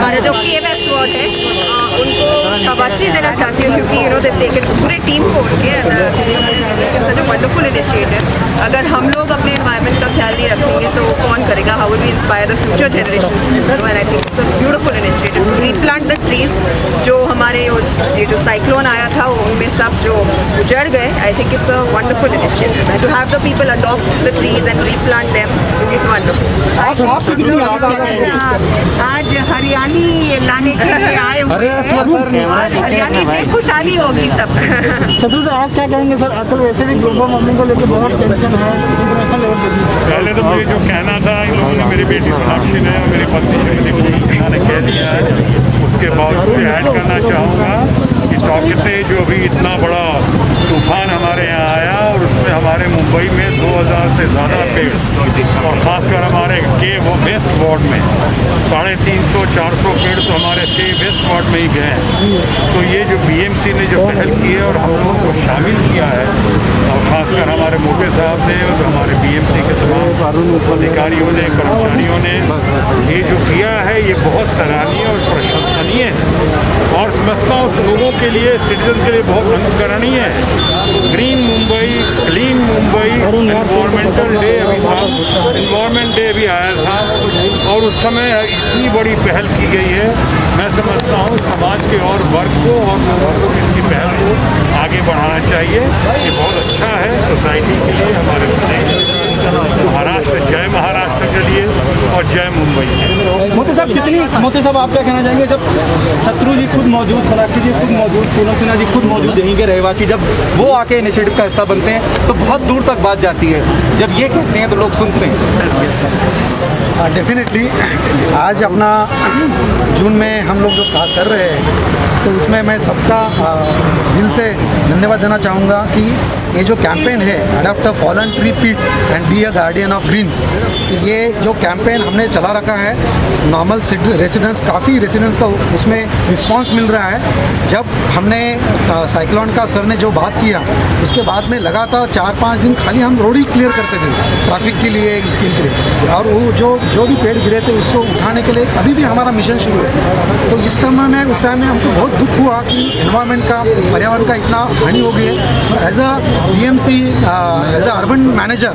हमारा जो के वेस्ट वॉट है उनको शाबाशी देना चाहती हूँ, क्योंकि दे टेकन पूरे टीम को उनके सच अ वंडरफुल इनिशिएटिव। अगर हम लोग अपने एनवायरनमेंट का ख्याल नहीं रखेंगे तो कौन करेगा? How will we inspire the future generations to do? And I think it's a beautiful initiative to replant the trees. जो हमारे ये जो साइक्लोन आया था उनमें सब जो उजड़ गए, I think it's a wonderful initiative. And to have the people adopt the trees and replant them, it's wonderful. आज हरियाली लाने के लिए आए हुए हैं, हरियाली से खुशहाली होगी सब। शत्रु से आप क्या कहेंगे सर? आजकल वैसे भी ग्लोबल वार्मिंग को लेकर बहुत टेंशन है इंटरनेशनल लेवल पे। पहले तो मुझे जो कहना था, इन लोगों ने मेरी बेटी सोनाक्षी ने और मेरी पत्नी श्रीमती पूनम सिन्हा ने कह दिया है। उसके बाद मैं ऐड करना चाहूँगा कि टॉकते जो अभी इतना बड़ा तूफान हमारे यहाँ आया और उसमें हमारे मुंबई में 2000 से ज़्यादा पेड़, और ख़ासकर हमारे के वो वेस्ट वार्ड में 350-400 पेड़ तो हमारे के वेस्ट वार्ड में ही गए हैं। तो ये जो बीएमसी ने जो पहल की है और हम लोगों को शामिल किया है, और ख़ासकर हमारे मोटे साहब ने और हमारे बीएमसी के तमाम अधिकारियों ने, कर्मचारियों ने ये जो किया है, ये बहुत सराहनीय और प्रशंसनीय है। और समझता हूँ उस लोगों के लिए, सिटीजन के लिए बहुत अनुकरणीय है। Green Mumbai, clean Mumbai environmental day अभी था, एनवायरमेंट डे भी आया था, और उस समय इतनी बड़ी पहल की गई है। मैं समझता हूँ समाज के और वर्ग को और लोगों को इसकी पहल को आगे बढ़ाना चाहिए। ये बहुत अच्छा है सोसाइटी के लिए, हमारे प्रदेश महाराष्ट्र, जय महाराष्ट्र के लिए और जय मुंबई। मोदी साहब आप क्या कहना चाहेंगे? जब शत्रु जी खुद मौजूद, सोनाक्षी जी खुद मौजूद, पूनम सिन्हा जी खुद मौजूद, यहीं के रहवासी, जब वो आके इनिशिएटिव का हिस्सा बनते हैं तो बहुत दूर तक बात जाती है। जब ये कहते हैं तो लोग सुनते हैं। डेफिनेटली आज अपना जून में हम लोग जो काम कर रहे हैं तो उसमें मैं सबका दिल से धन्यवाद देना चाहूँगा कि ये जो कैंपेन है अडॉप्ट अ फॉलन ट्री पीट and be a guardian of greens, ये जो कैंपेन हमने चला रखा है, नॉर्मल रेसिडेंट्स, काफ़ी रेसिडेंट्स का उसमें रिस्पांस मिल रहा है। जब हमने साइक्लोन का सर ने जो बात किया उसके बाद में लगातार 4-5 दिन खाली हम रोड ही क्लियर करते थे ट्रैफिक के लिए, इसके लिए, और वो जो भी पेड़ गिरे थे उसको उठाने के लिए अभी भी हमारा मिशन शुरू है। तो इस समय में उस समय में हमको बहुत दुख हुआ कि एनवायरनमेंट का, पर्यावरण का इतना हानि हो गई है। As a BMC, as a urban manager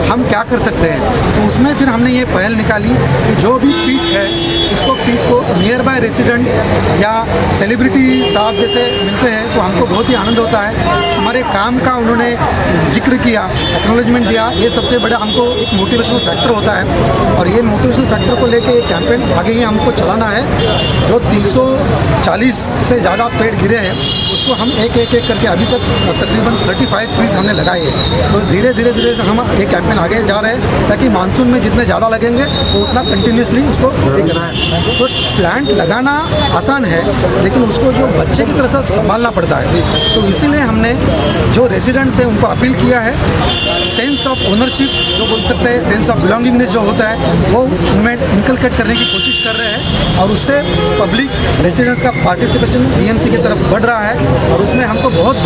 हम क्या कर सकते हैं? तो उसमें फिर हमने ये पहल निकाली कि जो भी पीक है उसको पीक को नियर बाय रेसिडेंट या सेलिब्रिटी साहब जैसे मिलते हैं तो हमको बहुत ही आनंद होता है। हमारे काम का उन्होंने जिक्र किया, एक्नॉलेजमेंट दिया, ये सबसे बड़ा हमको एक मोटिवेशनल फैक्टर होता है। और ये मोटिवेशनल फैक्टर को लेके ये कैंपेन आगे ही हमको चलाना है। जो 340 से ज़्यादा पेड़ गिरे हैं उसको हम एक करके अभी तक तकरीबन 35 ट्रीज हमने लगाए हैं। तो धीरे धीरे हम ये कैंपेन आगे जा रहे हैं ताकि मानसून में जितने ज़्यादा लगेंगे वो उतना कंटिन्यूसली उसको देखना है। तो प्लांट लगाना आसान है लेकिन उसको जो बच्चे की तरह से संभालना पड़ता है। तो इसीलिए हमने जो रेसिडेंट्स हैं उनको अपील किया है, सेंस ऑफ ओनरशिप जो बोल सकते हैं, सेंस ऑफ बिलोंगिंगनेस जो होता है वो उनमें इनकलकेट करने की कोशिश कर रहे हैं। और उससे पब्लिक रेसिडेंट्स का पार्टिसिपेशन बीएमसी की तरफ बढ़ रहा है और उसमें हमको बहुत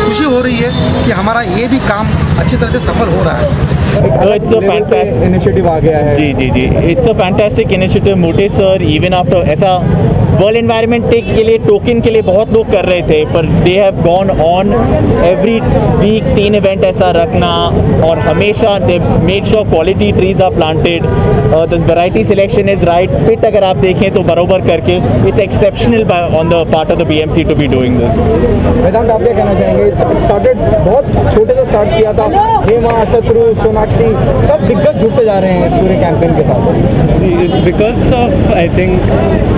खुशी हो रही है कि हमारा ये भी काम अच्छी तरह से सफल हो रहा है। इट्स अ फैंटास्टिक इनिशिएटिव आ गया है। जी, इट्स अ फैंटास्टिक इनिशिएटिव। मोटे सर इवन आफ्टर ऐसा वर्ल्ड एनवायरनमेंट डे के लिए टोकन के लिए बहुत लोग कर रहे थे, पर they have gone on every week 3 event ऐसा रखना, और हमेशा they made sure quality trees are planted. This variety selection is right fit, अगर आप देखें तो बरोबर करके it's exceptional on the part of the BMC to be doing this. Vedant आप क्या कहना चाहेंगे? स्टार्टेड बहुत छोटे से स्टार्ट किया था, हेमा, शत्रु, सोनाक्षी सब दिग्गज जुड़ते जा रहे हैं इस पूरे कैंपेन के साथ। It's because of I think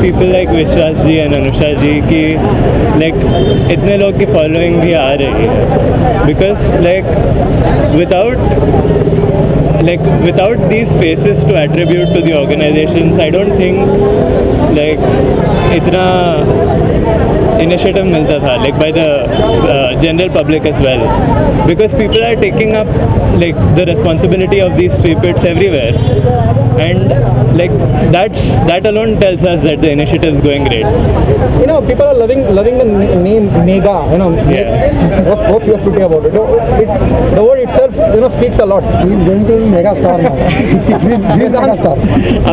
people like विश्वास जी एंड अनुषा जी की लाइक इतने लोग की फॉलोइंग भी आ रही है। Because like without these faces to attribute to the organizations, I don't think like इतना initiative मिलता था like by the general public as well, because people are taking up like the responsibility of these tree pits everywhere. and like that alone tells us that the initiative is going great. You know, people are loving the name Mega. You know, Yeah. what you have to say about it? The word itself, you know, speaks a lot. He is going to be mega star now. He is mega star.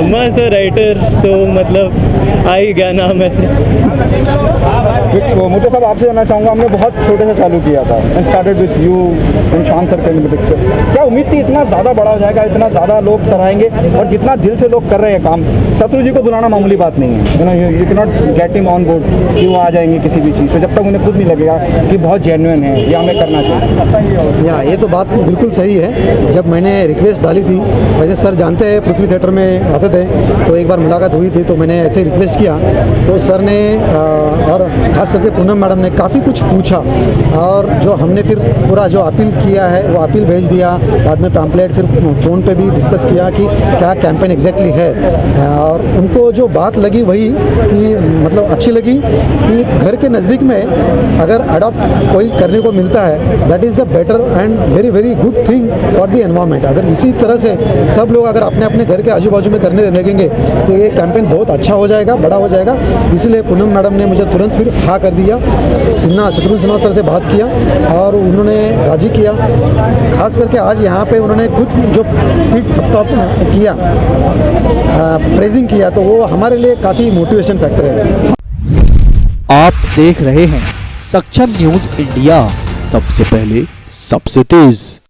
अम्मा से writer तो मतलब आ ही गया नाम ऐसे. मोटे साहब, आपसे जानना चाहूँगा, हमने बहुत छोटे से चालू किया था and started with you and शान सर्कल इन द पिक्चर. क्या उम्मीद थी इतना ज़्यादा बड़ा हो जाएगा, इतना ज़्यादा लोग सराहेंगे, और जितना दिल से लोग कर रहे हैं काम. शत्रु जी को बुलाना मामूली बात नहीं है. You know, you can not get him on board कि वो आ जाएंगे किसी भी चीज़ पे जब तक उन्हें खुद नहीं लगेगा कि बहुत जेन्युइन है, ये हमें करना चाहिए. या ये तो बात बिल्कुल सही है. जब मैंने रिक्वेस्ट डाली थी, वैसे सर जानते हैं पृथ्वी थिएटर में आते थे, तो एक बार मुलाकात हुई थी, तो मैंने ऐसे रिक्वेस्ट किया, तो सर ने और ख़ास करके पूनम मैडम ने काफ़ी कुछ पूछा, और जो हमने फिर पूरा जो अपील किया है वो अपील भेज दिया. बाद में पैम्पलेट फिर फ़ोन पे भी डिस्कस किया कि क्या कैंपेन एग्जैक्टली है, और उनको जो बात लगी वही कि मतलब अच्छी लगी कि घर के नज़दीक में अगर अडॉप्ट कोई करने को मिलता है, that is the better and very very good thing for the environment. अगर इसी तरह से सब लोग अगर अपने अपने घर के आजू बाजू में करने लगेंगे तो ये कैंपेन बहुत अच्छा हो जाएगा, बड़ा हो जाएगा. इसलिए पूनम मैडम ने मुझे तुरंत फिर हाँ कर दिया. शत्रुघ्न सिन्हा सर से बात किया और उन्होंने राजी किया. खास करके आज यहाँ पे उन्होंने खुद जो पीठ थपथप किया, प्रेजिंग किया, तो वो हमारे लिए काफ़ी मोटिवेशन फैक्टर है. आप देख रहे हैं सक्षम न्यूज इंडिया, सबसे पहले सबसे तेज.